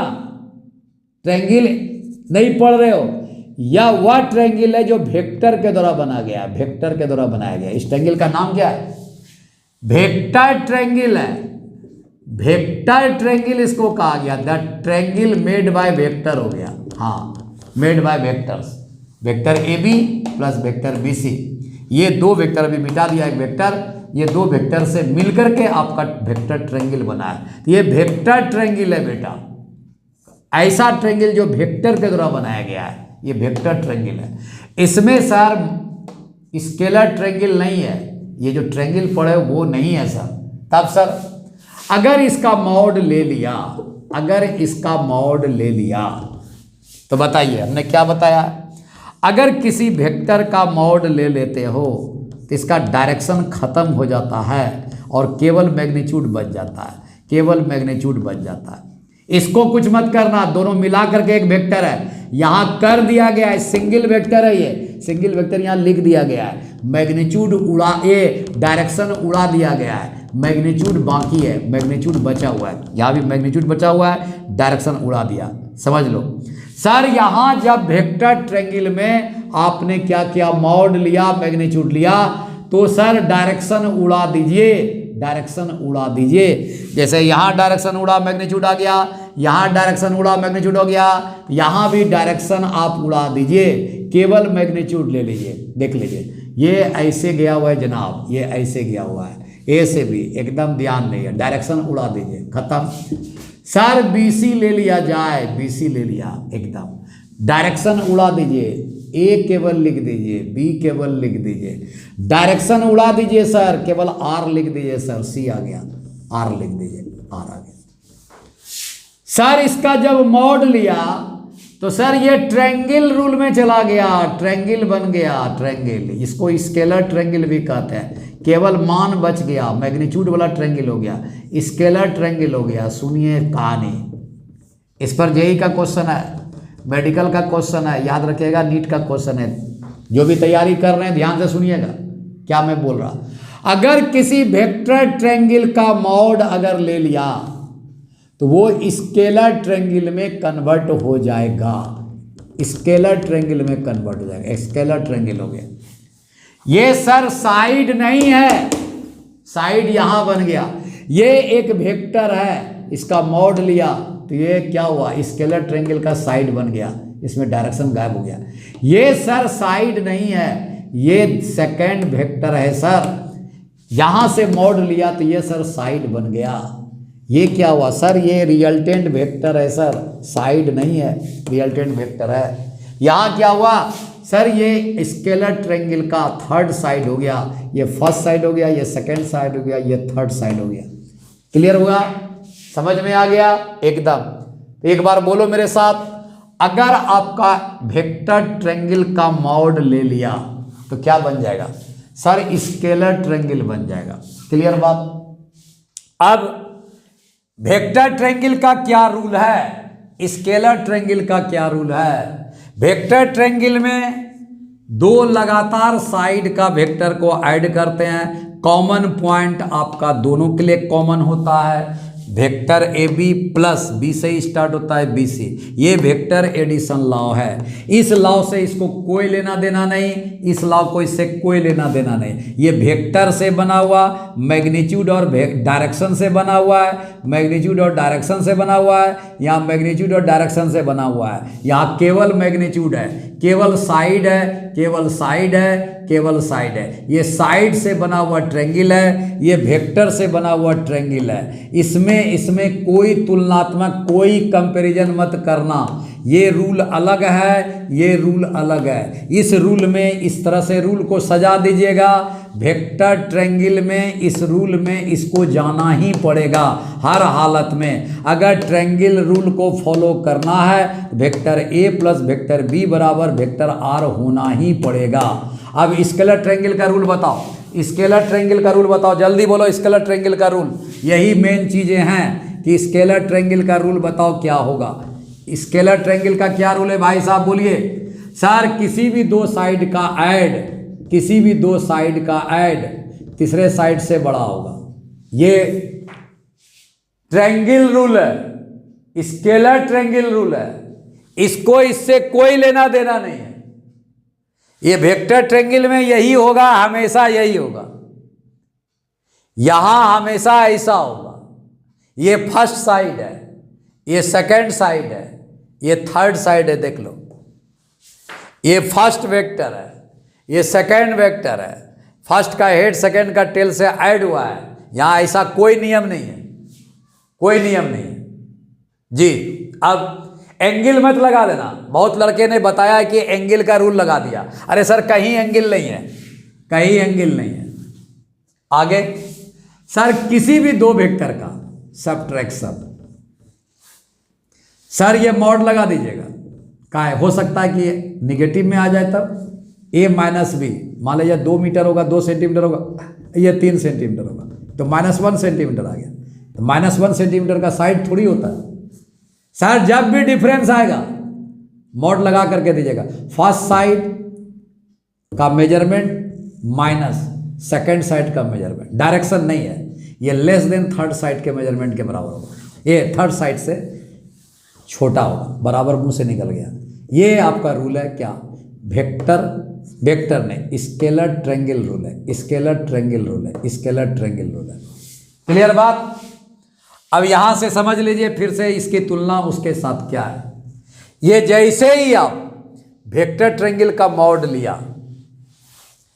ट्रायंगल नहीं पढ़ रहे हो, यह वह ट्रायंगल है जो वेक्टर के द्वारा बना गया, वेक्टर के द्वारा बनाया गया। इस ट्रायंगल का नाम क्या है? वेक्टर ट्रायंगल है, वेक्टर ट्रायंगल इसको कहा गया, the triangle made by vector हो गया। हाँ, made by vectors, vector A B plus vector B C, ये दो वेक्टर अभी मिटा दिया एक वेक्टर, ये दो वेक्टर से मिलकर के आपका वेक्टर ट्रायंगल बना है। ये वेक्टर ट्रायंगल है बेटा, ऐसा ट्रायंगल जो वेक्टर के द्वारा बनाया गया है, ये वेक्टर ट्रायंगल है। इसमें सर स्केलर ट्रायंगल नहीं है, ये जो ट्रायंगल पड़े वो नहीं है सर। तब सर अगर इसका मॉड ले लिया, अगर इसका मॉड ले लिया तो बताइए हमने क्या बताया? अगर किसी वेक्टर का मॉड ले लेते हो तो इसका डायरेक्शन खत्म हो जाता है और केवल मैग्नीट्यूड बच जाता है, केवल मैग्नीट्यूड बच जाता है। इसको कुछ मत करना, दोनों मिला करके एक वेक्टर है, यहां कर दिया गया है, सिंगल वेक्टर है, ये सिंगल वेक्टर यहां लिख दिया गया है, मैग्नीट्यूड उड़ा, ये डायरेक्शन उड़ा दिया गया है, मैग्नीट्यूड बाकी है, मैग्नीट्यूड बचा हुआ है, यहां भी मैग्नीट्यूड बचा हुआ है, डायरेक्शन उड़ा दिया, समझ लो। सर यहां जब वेक्टर ट्रायंगल में आपने क्या किया, मॉड लिया, मैग्नीट्यूड लिया, तो सर डायरेक्शन उड़ा दीजिए, डायरेक्शन उड़ा दीजिए। जैसे यहाँ डायरेक्शन उड़ा, मैग्नीट्यूड आ गया, यहाँ डायरेक्शन उड़ा, मैग्नीट्यूड हो गया, यहाँ भी डायरेक्शन आप उड़ा दीजिए, केवल मैग्नीट्यूड ले लीजिए। देख लीजिए ये ऐसे गया हुआ है जनाब, ये ऐसे गया हुआ है, ए से भी एकदम ध्यान नहीं है, डायरेक्शन उड़ा दीजिए, खत्म। सर BC ले लिया जाए, BC ले लिया, एकदम डायरेक्शन उड़ा दीजिए, ए केवल लिख दीजिए, बी केवल लिख दीजिए, डायरेक्शन उड़ा दीजिए सर, केवल आर लिख दीजिए सर, सी आ गया, आर लिख दीजिए, आर आ गया। सर इसका जब मॉड लिया तो सर ये ट्रायंगल रूल में चला गया, ट्रायंगल बन गया, ट्रायंगल, इसको स्केलर ट्रायंगल भी कहते हैं, केवल मान बच गया, मैग्नीट्यूड वाला ट्रायंगल हो गया, स्केलर ट्रायंगल हो गया। सुनिए कहानी, इस पर जेईई का क्वेश्चन है, मेडिकल का क्वेश्चन है, याद रखिएगा, नीट का क्वेश्चन है, जो भी तैयारी कर रहे हैं ध्यान से सुनिएगा क्या मैं बोल रहा। अगर किसी वेक्टर ट्रायंगल का मॉड अगर ले लिया तो वो स्केलर ट्रायंगल में कन्वर्ट हो जाएगा, स्केलर ट्रायंगल में कन्वर्ट हो जाएगा, स्केलर ट्रायंगल हो गया। ये सर साइड नहीं है, साइड यहां बन गया, ये एक वेक्टर है, इसका मॉड लिया तो ये क्या हुआ, स्केलर ट्रायंगल का साइड बन गया, इसमें डायरेक्शन गायब हो गया। ये सर साइड नहीं है, ये सेकंड वेक्टर है सर, यहां से मॉड लिया तो ये सर साइड बन गया। ये क्या हुआ सर, ये रिजल्टेंट वेक्टर है सर, साइड नहीं है, रिजल्टेंट वेक्टर है। यहाँ क्या हुआ सर, ये स्केलर ट्रायंगल का थर्ड साइड हो गया, ये फर्स्ट साइड हो गया, ये सेकंड साइड हो गया, ये थर्ड साइड हो गया। क्लियर हुआ, समझ में आ गया एकदम। एक बार बोलो मेरे साथ, अगर आपका वेक्टर ट्रायंगल का मॉड ले लिया तो क्या बन जाएगा सर, स्केलर ट्रायंगल बन जाएगा। क्लियर बात। अब वेक्टर ट्रायंगल का क्या रूल है, स्केलर ट्रायंगल का क्या रूल है। वेक्टर ट्रायंगल में दो लगातार साइड का वेक्टर को ऐड करते हैं, कॉमन पॉइंट आपका दोनों के लिए कॉमन होता है, vector A B plus B से ही स्टार्ट होता है बी सी, ये वेक्टर एडिशन लॉ है। इस लॉ से इसको कोई लेना देना नहीं, इस लॉ को इससे कोई लेना देना नहीं। ये वेक्टर से बना हुआ, मैग्नीट्यूड और डायरेक्शन से बना हुआ है, मैग्नीट्यूड और डायरेक्शन से बना हुआ है, यहाँ मैग्नीट्यूड और डायरेक्शन से बना हुआ है। यहाँ केवल मैग्नीट्यूड है, केवल साइड है, केवल साइड है, केवल साइड है। ये साइड से बना हुआ ट्रेंगल है, ये वेक्टर से बना हुआ ट्रेंगल है। इसमें कोई तुलनात्मक, कोई कंपैरिजन मत करना। ये रूल अलग है, ये रूल अलग है। इस रूल में इस तरह से रूल को सजा दीजिएगा। वेक्टर ट्रेंगल में इस रूल में इसको जाना ही पड़ेगा हर हालत में। अगर ट्रेंगल रूल को फॉलो करना है, vector A plus vector B बराबर वेक्टर आर होना ही पड़ेगा। अब स्केलर ट्रेंगल का रूल बताओ, स्केलर ट्रेंगल का रूल बताओ, जल्दी बोलो स्केलर ट्रेंगल का रूल। यही मेन चीज़ें हैं कि स्केलर ट्रेंगल का रूल बताओ क्या होगा। स्केलर ट्रेंगल का क्या रूल है भाई साहब, बोलिए। सर किसी भी दो साइड का ऐड, किसी भी दो साइड का ऐड तीसरे साइड से बड़ा होगा। ये ट्रेंगल रूल है, स्केलर ट्रेंगल रूल है। इसको इससे कोई लेना देना नहीं है। ये वेक्टर ट्रेंगल में यही होगा, हमेशा यही होगा। यहां हमेशा ऐसा होगा। ये फर्स्ट साइड है, ये सेकंड साइड है, ये थर्ड साइड है। देख लो, ये फर्स्ट वेक्टर है, ये सेकंड वेक्टर है। फर्स्ट का हेड सेकंड का टेल से ऐड हुआ है। यहां ऐसा कोई नियम नहीं है, कोई नियम नहीं है जी। अब एंगल मत लगा देना। बहुत लड़के ने बताया कि एंगल का रूल लगा दिया। अरे सर कहीं एंगल नहीं है, कहीं एंगल नहीं है। आगे सर किसी भी दो वेक्टर का सब्ट्रैक्शन, सर ये मॉड लगा दीजिएगा। का है, हो सकता है कि निगेटिव में आ जाए तब ए माइनस बी, मान लीजिए 2 मीटर होगा, 2 सेंटीमीटर होगा, ये 3 सेंटीमीटर होगा, तो -1 सेंटीमीटर आ गया। तो -1 सेंटीमीटर का साइड थोड़ी होता है। सर जब भी डिफरेंस आएगा मॉड लगा करके दीजिएगा। फर्स्ट साइड का मेजरमेंट माइनस सेकंड साइड का मेजरमेंट, डायरेक्शन नहीं है, ये लेस देन थर्ड साइड के मेजरमेंट के बराबर होगा। ये थर्ड साइड से छोटा होगा, बराबर मुंह से निकल गया। ये आपका रूल है क्या, वेक्टर नहीं, स्केलर ट्रेंगल रूल है, स्केलर ट्रेंगल रूल है, स्केलर ट्रेंगल रूल है। क्लियर बात। अब यहां से समझ लीजिए फिर से इसकी तुलना उसके साथ क्या है। ये जैसे ही आप वेक्टर ट्रेंगल का मॉड लिया,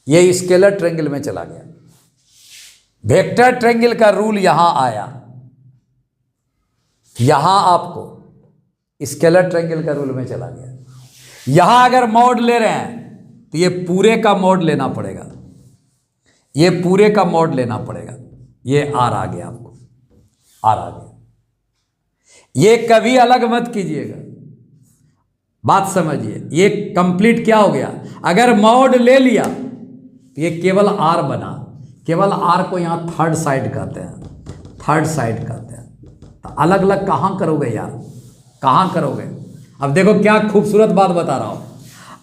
ये स्केलर ट्रेंगल में चला गया। वेक्टर ट्रेंगल का रूल यहां आया, यहां आपको स्केलर ट्रेंगल का रूल में चला गया। यहां अगर मॉड ले रहे हैं तो ये पूरे का मॉड लेना पड़ेगा, ये पूरे का मॉड लेना पड़ेगा। ये आर आ गया, आपको आर आ गया। ये कभी अलग मत कीजिएगा, बात समझिए। ये कंप्लीट क्या हो गया, अगर मॉड ले लिया तो ये केवल आर बना। केवल आर को यहाँ थर्ड साइड कहते हैं, थर्ड साइड कहते हैं। तो अलग अलग कहाँ करोगे यार, कहाँ करोगे। अब देखो क्या खूबसूरत बात बता रहा हूँ।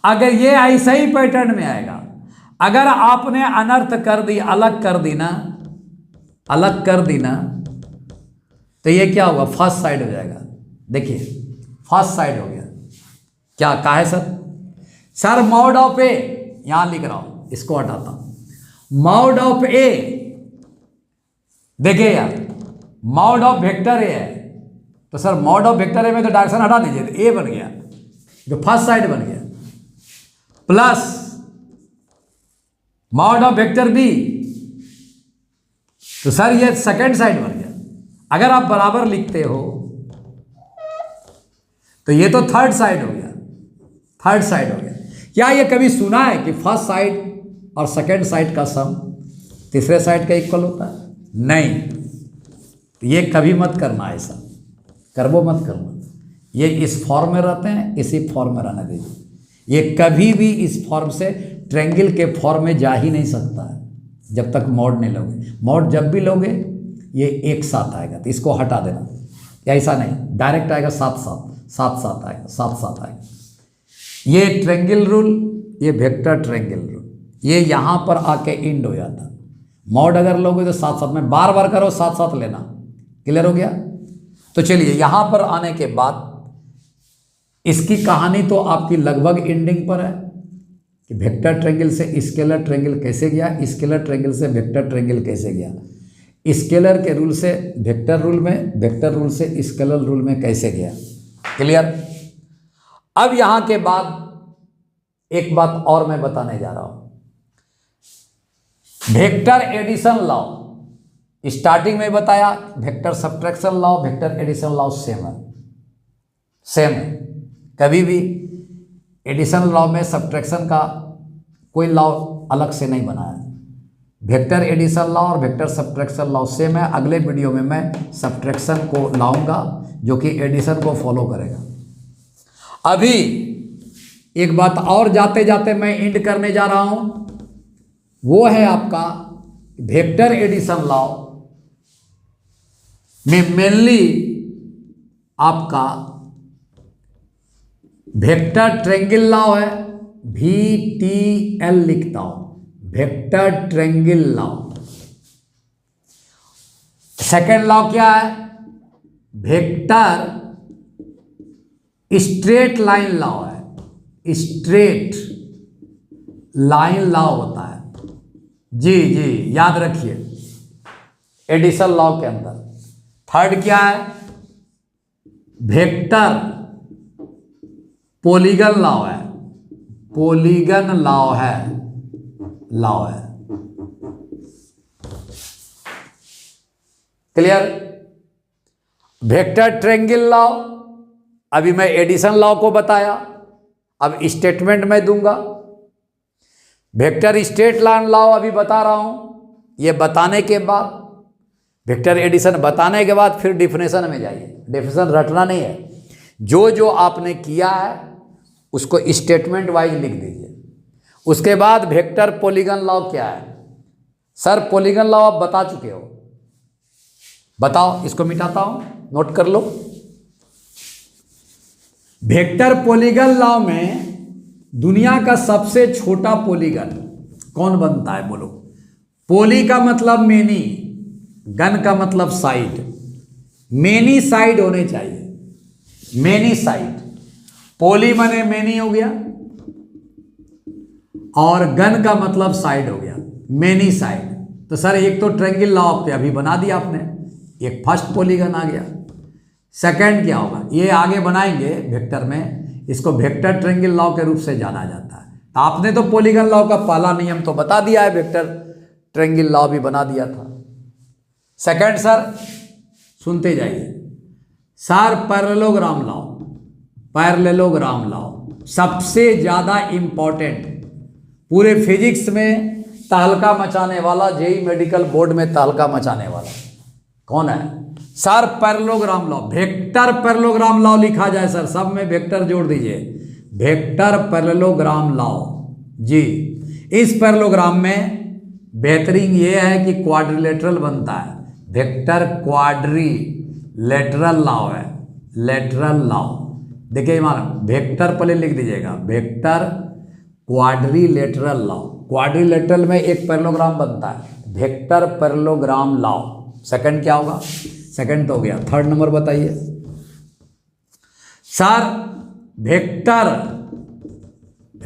अगर ये ऐसा ही पैटर्न में आएगा, अगर आपने अनर्थ कर दी, अलग कर दी ना, अलग कर दी ना, तो ये क्या होगा, फर्स्ट साइड हो जाएगा। देखिए फर्स्ट साइड हो गया। क्या कहा है सर, सर मॉड ऑफ ए, यहां लिख रहा हूं, इसको हटाता हूं। मॉड ऑफ ए, देखिए यार मॉड ऑफ वेक्टर ए है, तो sir mod of vector A में तो डायरेक्शन हटा दीजिए, तो ए बन गया, जो फर्स्ट साइड बन गया, plus mod of vector B, तो सर ये सेकंड साइड बन गया। अगर आप बराबर लिखते हो तो ये तो थर्ड साइड हो गया, थर्ड साइड हो गया। क्या ये कभी सुना है कि फर्स्ट साइड और सेकंड साइड का सम तीसरे साइड का इक्वल होता है? नहीं, ये कभी मत करना, ऐसा करबो मत करना। ये इस फॉर्म में रहते हैं, इसी फॉर्म में रहने दीजिए। ये कभी भी इस फॉर्म से ट्रेंगल के फॉर्म में जा ही नहीं सकता है जब तक मॉड नहीं लोगे। मॉड जब भी लोगे ये एक साथ आएगा, तो इसको हटा देना। ऐसा नहीं डायरेक्ट आएगा, साथ साथ आएगा, साथ साथ आएगा। ये ट्रेंगल रूल, ये वेक्टर ट्रेंगल रूल, ये यहाँ पर आके इंड हो जाता। मॉड अगर लोगे तो साथ साथ में बार बार करो, साथ साथ लेना। क्लियर हो गया? तो चलिए यहां पर आने के बाद इसकी कहानी तो आपकी लगभग एंडिंग पर है कि वेक्टर ट्रायंगल से स्केलर ट्रायंगल कैसे गया, स्केलर ट्रायंगल से वेक्टर ट्रायंगल कैसे गया, स्केलर के रूल से वेक्टर रूल में, वेक्टर रूल से स्केलर रूल में कैसे गया। क्लियर? अब यहां के बाद एक बात और मैं बताने जा रहा हूं, वेक्टर एडिशन लॉ। स्टार्टिंग में बताया vector subtraction law, vector addition law same है, सेम है। कभी भी एडिशन लॉ में सब्ट्रैक्शन का कोई लॉ अलग से नहीं बनाया। वेक्टर एडिशन लॉ और वेक्टर सब्ट्रैक्शन लॉ सेम है। अगले वीडियो में मैं सब्ट्रैक्शन को लाऊंगा जो कि एडिशन को फॉलो करेगा। अभी एक बात और जाते जाते मैं एंड करने जा रहा हूं, वो है आपका वेक्टर एडिशन लॉ में मेनली आपका वेक्टर ट्रायंगल लॉ है, VTL लिखता हूं, vector triangle law. Second law क्या है? वेक्टर स्ट्रेट लाइन लॉ है, स्ट्रेट लाइन लॉ होता है। जी जी याद रखिए एडिशन लॉ के अंदर। थर्ड क्या है? वेक्टर पॉलीगन लॉ है, पॉलीगन लॉ है, लॉ है। क्लियर? वेक्टर ट्रायंगल लॉ, अभी मैं एडिशन लॉ को बताया, अब स्टेटमेंट में दूंगा। वेक्टर स्ट्रेट लाइन लॉ अभी बता रहा हूं। ये बताने के बाद वेक्टर एडिशन बताने के बाद फिर डिफिनेशन में जाइए। डिफिनेशन रटना नहीं है, जो जो आपने किया है उसको स्टेटमेंट वाइज लिख दीजिए। उसके बाद वेक्टर पॉलीगन लॉ क्या है? सर पॉलीगन लॉ आप बता चुके हो, बताओ। इसको मिटाता हूं, नोट कर लो। वेक्टर पॉलीगन लॉ में दुनिया का सबसे छोटा पॉलीगन कौन बनता है बोलो? पॉली का मतलब मेनी, गन का मतलब साइड, मेनी साइड होने चाहिए, मेनी साइड। पॉली माने मेनी हो गया और गन का मतलब साइड हो गया, मेनी साइड। तो सर एक तो ट्रायंगल लॉ पे अभी बना दिया आपने, एक फर्स्ट पॉलीगन आ गया। सेकंड क्या होगा? ये आगे बनाएंगे वेक्टर में, इसको वेक्टर ट्रायंगल लॉ के रूप से जाना जाता है। आपने तो पॉलीगन लॉ का पहला नियम तो बता दिया है, वेक्टर ट्रायंगल लॉ भी बना दिया था। सेकंड सर सुनते जाइए sir, parallelogram law, parallelogram law सबसे ज्यादा इंपॉर्टेंट पूरे फिजिक्स में तहलका मचाने वाला, जेईई मेडिकल बोर्ड में तहलका मचाने वाला कौन है? Sir parallelogram law, vector parallelogram law लिखा जाए सर, सब में वेक्टर जोड़ दीजिए, वेक्टर पैरेललोग्राम लॉ। जी इस पैरेललोग्राम में बेहतरीन ये है कि क्वाड्रिलेटरल बनता है, वेक्टर क्वाड्रिलेटरल लॉ है, लेटरल लॉ। देखिए मान वेक्टर पहले लिख दीजिएगा, वेक्टर क्वाड्रिलेटरल लॉ। क्वाड्रिलेटरल में एक पैरेललोग्राम बनता है, वेक्टर पैरेललोग्राम लॉ। सेकंड क्या होगा? सेकंड तो हो गया। थर्ड नंबर बताइए सर, वेक्टर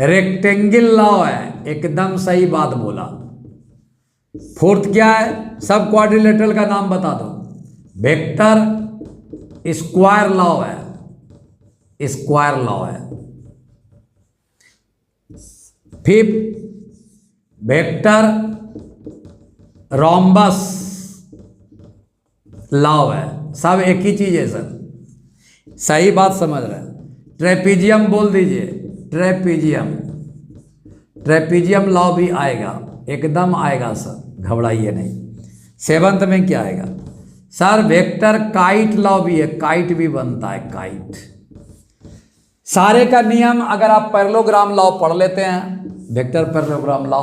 रेक्टेंगल लॉ है, एकदम सही बात बोला। फोर्थ क्या है? सब क्वाड्रिलेटरल का नाम बता दो। वेक्टर स्क्वायर लॉ है, स्क्वायर लॉ है। फिफ्थ वेक्टर रोम्बस लॉ है। सब एक ही चीज है सर, सही बात समझ रहे हैं। ट्रेपीजियम बोल दीजिए, ट्रेपीजियम, ट्रेपीजियम लॉ भी आएगा, एकदम आएगा सर, घबराइए नहीं। सेवंथ में क्या आएगा? सर वेक्टर काइट लॉ भी है, काइट भी बनता है, काइट। सारे का नियम अगर आप पैरेललोग्राम लॉ पढ़ लेते हैं, वेक्टर पैरेललोग्राम लॉ,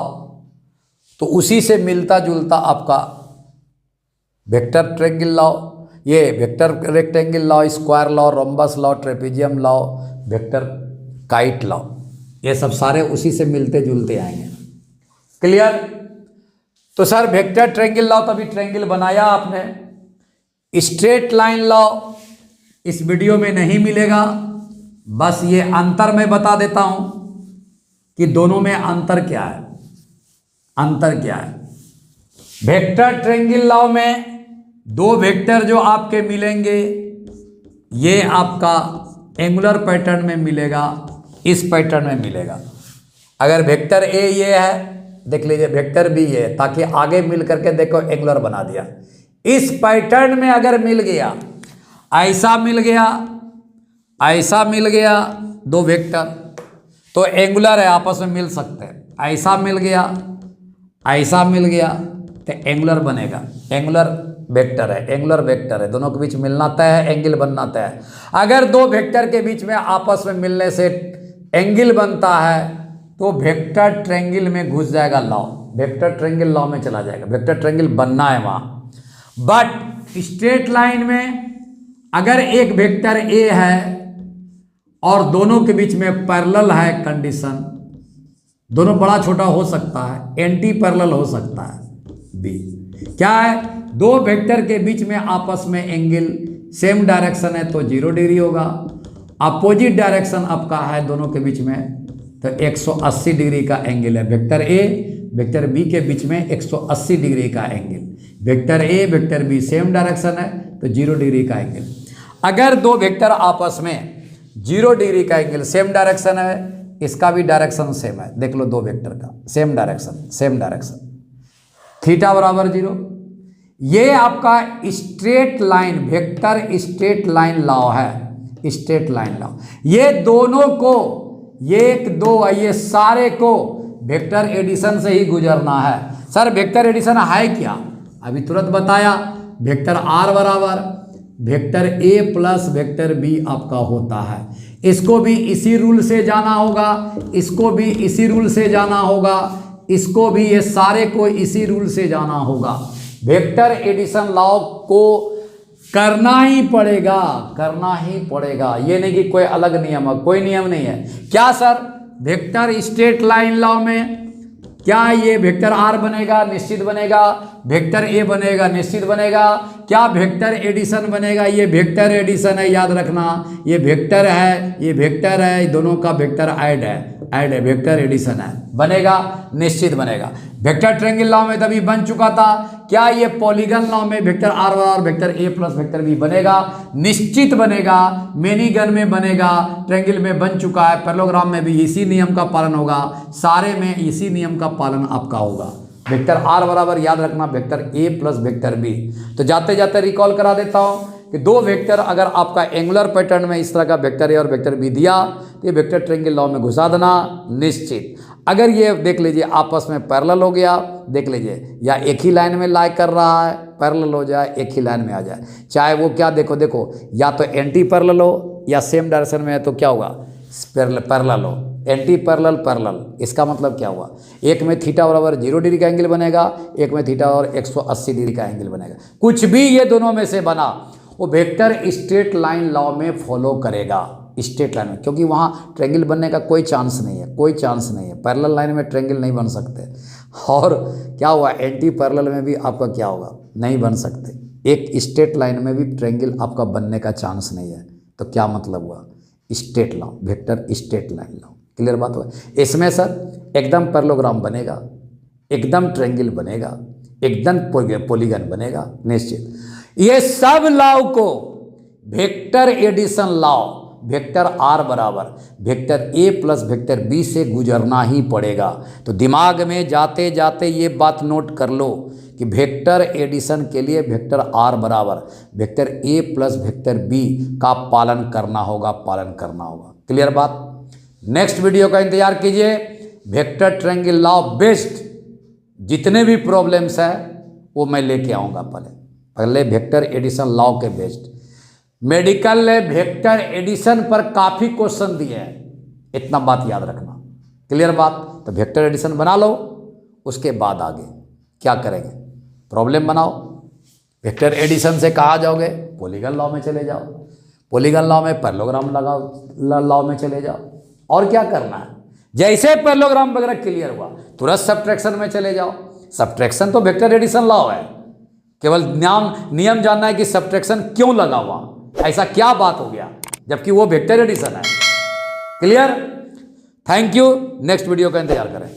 तो उसी से मिलता जुलता आपका वेक्टर ट्रायंगल लॉ, ये vector rectangle law, square law, rhombus law, trapezium law, vector kite law, ये सब सारे उसी से मिलते जुलते आएंगे। क्लियर? तो सर वेक्टर ट्रायंगल लॉ, तभी ट्रायंगल बनाया आपने, स्ट्रेट लाइन लॉ इस वीडियो में नहीं मिलेगा, बस ये अंतर मैं बता देता हूं कि दोनों में अंतर क्या है। अंतर क्या है? वेक्टर ट्रायंगल लॉ में दो वेक्टर जो आपके मिलेंगे, ये आपका एंगुलर पैटर्न में मिलेगा, इस पैटर्न में मिलेगा। अगर वेक्टर ए ये है, देख लीजिए वेक्टर बी ये है, ताकि आगे मिल करके देखो एंगुलर बना दिया। इस पैटर्न में अगर मिल गया, ऐसा मिल गया, ऐसा मिल गया दो वेक्टर, तो एंगुलर है, आपस में मिल सकते हैं। ऐसा मिल गया, ऐसा मिल गया, तो एंगुलर बनेगा। एंगुलर वेक्टर है, एंगुलर वेक्टर है, दोनों के बीच मिलना तय है, एंगल बनना तय है। अगर दो वेक्टर के बीच में आपस में मिलने से एंगल बनता है तो वेक्टर ट्रायंगल में घुस जाएगा लॉ, वेक्टर ट्रायंगल लॉ में चला जाएगा, वेक्टर ट्रायंगल बनना है वहाँ। बट स्ट्रेट लाइन में अगर एक वेक्टर ए है और दोनों के बीच में पैरेलल है कंडीशन, दोनों बड़ा छोटा हो सकता है, एंटी पैरेलल हो सकता है। बी क्या है? दो वेक्टर के बीच में आपस में एंगल सेम डायरेक्शन है तो 0 डिग्री होगा, अपोजिट डायरेक्शन आपका है दोनों के बीच में तो 180 डिग्री का एंगल है। वेक्टर ए वेक्टर बी के बीच में 180 डिग्री का angle, vector A vector B same direction है तो 0 डिग्री का एंगल। अगर दो वेक्टर आपस में 0 डिग्री का एंगल सेम डायरेक्शन है, इसका भी डायरेक्शन सेम है, देख लो दो वेक्टर का same direction, same direction, theta बराबर 0। ये आपका straight line vector straight line law है, स्ट्रेट लाइन लॉ। ये दोनों को, एक दो ये सारे को वेक्टर एडिशन से ही गुजरना है। सर वेक्टर एडिशन है क्या? अभी तुरंत बताया, वेक्टर आर बराबर vector A plus vector B आपका होता है। इसको भी इसी रूल से जाना होगा, इसको भी इसी रूल से जाना होगा, इसको भी, ये सारे को इसी रूल से जाना होगा। वेक्टर एडिशन लॉ को करना ही पड़ेगा, करना ही पड़ेगा। ये नहीं कि कोई अलग नियम है, कोई नियम नहीं है। क्या sir vector straight line law में क्या ये वेक्टर आर बनेगा? निश्चित बनेगा। वेक्टर ए बनेगा? निश्चित बनेगा। क्या वेक्टर एडिशन बनेगा? ये वेक्टर एडिशन है, याद रखना, ये वेक्टर है, ये वेक्टर है, दोनों का वेक्टर ऐड है, ऐड है, वेक्टर एडिशन है, बनेगा, निश्चित बनेगा। वेक्टर ट्रायंगल लॉ में तभी बन चुका था। क्या ये पॉलीगन लॉ में वेक्टर आर और vector A plus vector B बनेगा? निश्चित बनेगा, मेनीगन में बनेगा, ट्रायंगल में बन चुका है, पैरेललोग्राम में भी इसी नियम का पालन होगा, सारे में इसी नियम का पालन आपका होगा। वेक्टर आर बराबर याद रखना vector A plus vector B. तो जाते जाते रिकॉल करा देता हूं कि दो वेक्टर अगर आपका एंगुलर पैटर्न में इस तरह का वेक्टर ए और वेक्टर बी दिया तो ये वेक्टर ट्रायंगल लॉ में घुसा देना निश्चित। अगर ये देख लीजिए आपस में पैरेलल हो गया, देख लीजिए, या एक ही लाइन में लाई कर रहा है, पैरेलल हो जाए, एक ही लाइन में आ जाए, चाहे वो क्या, देखो देखो, या तो एंटी पैरेलल हो या सेम डायरेक्शन में है तो क्या होगा? पैरेलल हो, एंटी पैरेलल पैरेलल। इसका मतलब क्या हुआ? एक में थीटा बराबर 0 डिग्री का एंगल बनेगा, एक में थीटा और 180 डिग्री का एंगल बनेगा। कुछ भी ये दोनों में से बना वो वेक्टर स्ट्रेट लाइन लॉ में फॉलो करेगा, स्ट्रेट लाइन में, क्योंकि वहाँ ट्रायंगल बनने का कोई चांस नहीं है, कोई चांस नहीं है। पैरेलल लाइन में ट्रायंगल नहीं बन सकते। और क्या हुआ? एंटी पैरेलल में भी आपका क्या होगा? नहीं बन सकते। एक स्ट्रेट लाइन में भी ट्रायंगल आपका बनने का चांस नहीं है। तो क्या मतलब हुआ? Straight law, vector straight line law. Clear बात हुआ? इसमें सर एकदम पैरेललोग्राम बनेगा, एकदम ट्रायंगल बनेगा, एकदम पॉलीगन बनेगा, निश्चित। ये सब लॉ को vector addition law, vector R बराबर vector A plus vector B से गुजरना ही पड़ेगा। तो दिमाग में जाते जाते ये बात नोट कर लो कि वेक्टर एडिशन के लिए वेक्टर आर बराबर vector A plus vector B का पालन करना होगा, पालन करना होगा। क्लियर बात? नेक्स्ट वीडियो का इंतजार कीजिए। वेक्टर ट्रायंगल लॉ बेस्ड जितने भी प्रॉब्लम्स है वो मैं लेके आऊँगा। पहले वेक्टर एडिशन लॉ के बेस्ड, मेडिकल ने वेक्टर एडिशन पर काफ़ी क्वेश्चन दिए हैं, इतना बात याद रखना। क्लियर बात? तो वेक्टर एडिशन बना लो, उसके बाद आगे क्या करेंगे? प्रॉब्लम बनाओ। वेक्टर एडिशन से कहाँ जाओगे? पॉलीगन लॉ में चले जाओ, पॉलीगन लॉ में पैरेललोग्राम लगाओ, लॉ में चले जाओ। और क्या करना है? जैसे पैरेललोग्राम वगैरह क्लियर हुआ तुरंत सब्ट्रैक्शन में चले जाओ। सब्ट्रैक्शन तो वेक्टर एडिशन लॉ है, केवल नियम जानना है कि सब्ट्रैक्शन क्यों लगा हुआ, ऐसा क्या बात हो गया, जबकि वो वेक्टर एडिशन है। Clear? Thank you. Next video का इंतजार करें।